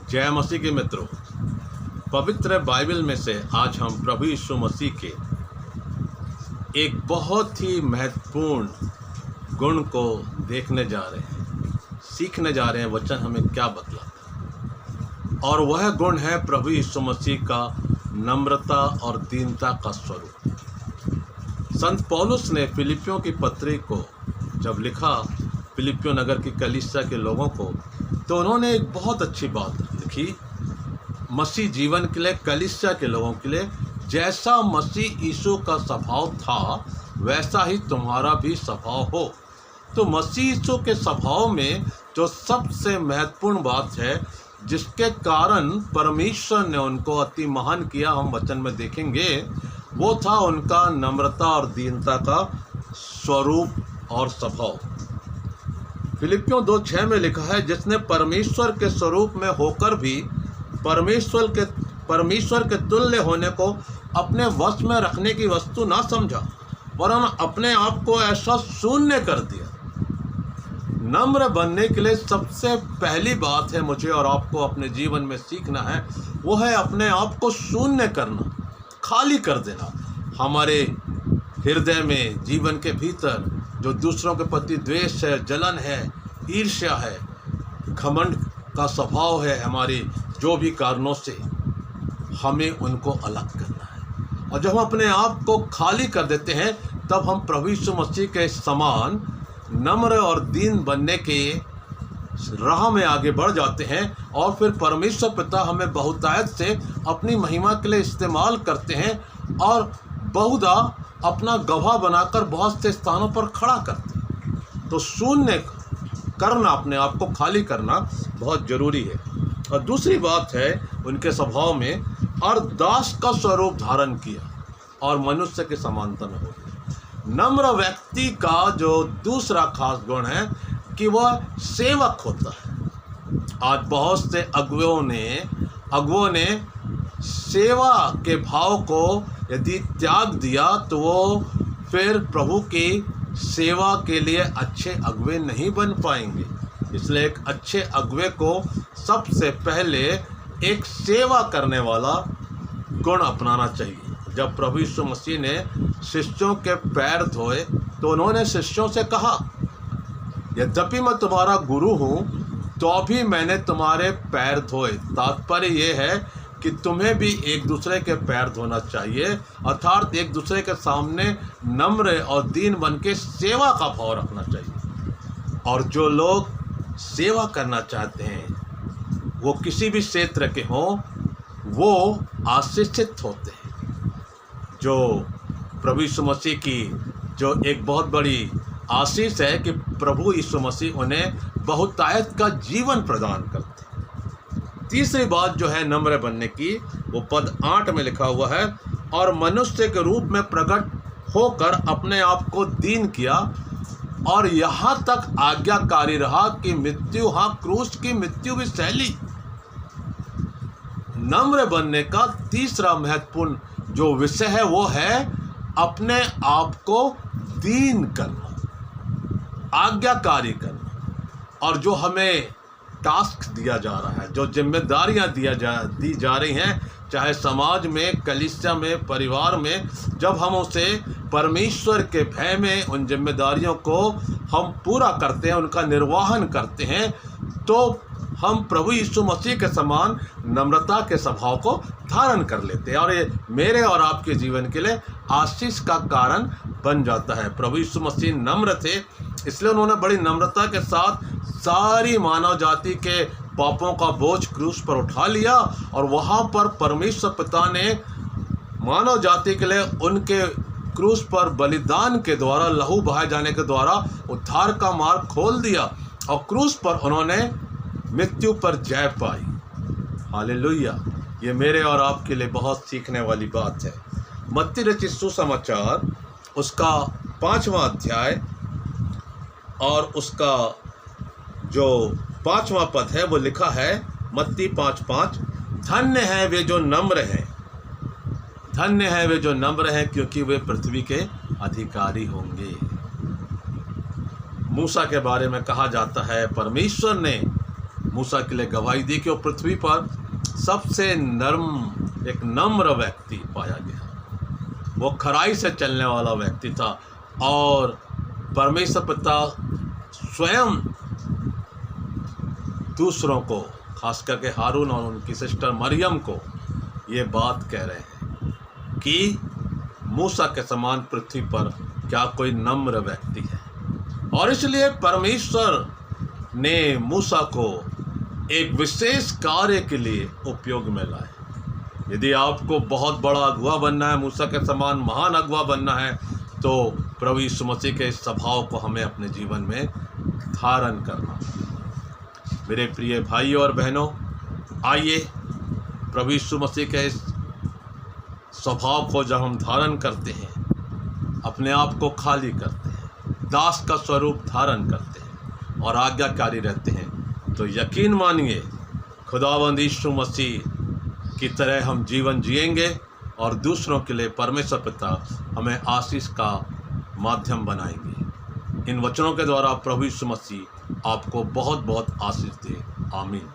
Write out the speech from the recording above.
जय मसीह के मित्रों, पवित्र बाइबल में से आज हम प्रभु यीशु मसीह के एक बहुत ही महत्वपूर्ण गुण को देखने जा रहे हैं, सीखने जा रहे हैं। वचन हमें क्या बतलाता, और वह गुण है प्रभु यीशु मसीह का नम्रता और दीनता का स्वरूप। संत पौलुस ने फिलिपियों की पत्री को जब लिखा, फिलिपियों नगर की कलीसिया के लोगों को, तो उन्होंने एक बहुत अच्छी बात लिखी मसीह जीवन के लिए, कलीसिया के लोगों के लिए। जैसा मसीह यीशु का स्वभाव था वैसा ही तुम्हारा भी स्वभाव हो। तो मसीह यीशु के स्वभाव में जो सबसे महत्वपूर्ण बात है, जिसके कारण परमेश्वर ने उनको अति महान किया, हम वचन में देखेंगे, वो था उनका नम्रता और दीनता का स्वरूप और स्वभाव। फिलिपियों 2:6 में लिखा है, जिसने परमेश्वर के स्वरूप में होकर भी परमेश्वर के तुल्य होने को अपने वश में रखने की वस्तु ना समझा, वरन अपने आप को ऐसा शून्य कर दिया। नम्र बनने के लिए सबसे पहली बात है मुझे और आपको अपने जीवन में सीखना है, वो है अपने आप को शून्य करना, खाली कर देना। हमारे हृदय में, जीवन के भीतर जो दूसरों के प्रति द्वेष है, जलन है, ईर्ष्या है, घमंड का स्वभाव है, हमारे जो भी कारणों से, हमें उनको अलग करना है। और जब हम अपने आप को खाली कर देते हैं, तब हम प्रभु यीशु मसीह के समान नम्र और दीन बनने के राह में आगे बढ़ जाते हैं। और फिर परमेश्वर पिता हमें बहुतायत से अपनी महिमा के लिए इस्तेमाल करते हैं और बहुधा अपना गवाह बनाकर बहुत से स्थानों पर खड़ा करते हैं। तो शून्य करना, अपने आप को खाली करना बहुत ज़रूरी है। और दूसरी बात है, उनके स्वभाव में और दास का स्वरूप धारण किया और मनुष्य के समानता में हो गया। नम्र व्यक्ति का जो दूसरा खास गुण है कि वह सेवक होता है। आज बहुत से अगुओं ने सेवा के भाव को यदि त्याग दिया, तो वो फिर प्रभु की सेवा के लिए अच्छे अगुवे नहीं बन पाएंगे। इसलिए एक अच्छे अगुवे को सबसे पहले एक सेवा करने वाला गुण अपनाना चाहिए। जब प्रभु यीशु मसीह ने शिष्यों के पैर धोए, तो उन्होंने शिष्यों से कहा, यद्यपि मैं तुम्हारा गुरु हूँ, तो भी मैंने तुम्हारे पैर धोए। तात्पर्य ये है कि तुम्हें भी एक दूसरे के पैर धोना चाहिए, अर्थात एक दूसरे के सामने नम्र और दीन बन के सेवा का भाव रखना चाहिए। और जो लोग सेवा करना चाहते हैं, वो किसी भी क्षेत्र के हों, वो आशीषित होते हैं। जो प्रभु यीशु मसीह की जो एक बहुत बड़ी आशीष है कि प्रभु यीशु मसीह उन्हें बहुतायत का जीवन प्रदान करते हैं। तीसरी बात जो है नम्र बनने की, वो पद 8 में लिखा हुआ है, और मनुष्य के रूप में प्रकट होकर अपने आप को दीन किया और यहाँ तक आज्ञाकारी रहा कि मृत्यु, हाँ, क्रूस की मृत्यु भी सह ली। नम्र बनने का तीसरा महत्वपूर्ण जो विषय है, वो है अपने आप को दीन करना, आज्ञाकारी करना। और जो हमें टास्क दिया जा रहा है, जो जिम्मेदारियां दी जा रही हैं, चाहे समाज में, कलीसिया में, परिवार में, जब हम उसे परमेश्वर के भय में उन जिम्मेदारियों को हम पूरा करते हैं, उनका निर्वहन करते हैं, तो हम प्रभु यीशु मसीह के समान नम्रता के स्वभाव को धारण कर लेते हैं। और ये मेरे और आपके जीवन के लिए आशीष का कारण बन जाता है। प्रभु यीशु मसीह नम्र थे, इसलिए उन्होंने बड़ी नम्रता के साथ सारी मानव जाति के पापों का बोझ क्रूस पर उठा लिया। और वहाँ पर परमेश्वर पिता ने मानव जाति के लिए उनके क्रूस पर बलिदान के द्वारा, लहू बहाए जाने के द्वारा उद्धार का मार्ग खोल दिया, और क्रूस पर उन्होंने मृत्यु पर जय पाई। हालेलुया! ये मेरे और आपके लिए बहुत सीखने वाली बात है। मत्ती रचित सुसमाचार उसका 5वां अध्याय और उसका जो 5वां पद है, वो लिखा है मत्ती 5:5, धन्य है वे जो नम्र हैं, धन्य है वे जो नम्र हैं, क्योंकि वे पृथ्वी के अधिकारी होंगे। मूसा के बारे में कहा जाता है, परमेश्वर ने मूसा के लिए गवाही दी कि वो पृथ्वी पर सबसे एक नम्र व्यक्ति पाया गया। वो खराई से चलने वाला व्यक्ति था और परमेश्वर पिता स्वयं दूसरों को, खास करके हारून और उनकी सिस्टर मरियम को, ये बात कह रहे हैं कि मूसा के समान पृथ्वी पर क्या कोई नम्र व्यक्ति है। और इसलिए परमेश्वर ने मूसा को एक विशेष कार्य के लिए उपयोग में लाए। यदि आपको बहुत बड़ा अगुवा बनना है, मूसा के समान महान अगुवा बनना है, तो प्रभु यीशु मसीह के इस स्वभाव को हमें अपने जीवन में धारण करना। मेरे प्रिय भाइयों और बहनों, आइए प्रभु यीशु मसीह के इस स्वभाव को जब हम धारण करते हैं, अपने आप को खाली करते हैं, दास का स्वरूप धारण करते हैं और आज्ञाकारी रहते हैं, तो यकीन मानिए खुदावंद यीशु मसीह की तरह हम जीवन जिएंगे और दूसरों के लिए परमेश्वर पिता हमें आशीष का माध्यम बनाएंगे। इन वचनों के द्वारा प्रभु यीशु मसीह आपको बहुत बहुत आशीष दे। आमीन।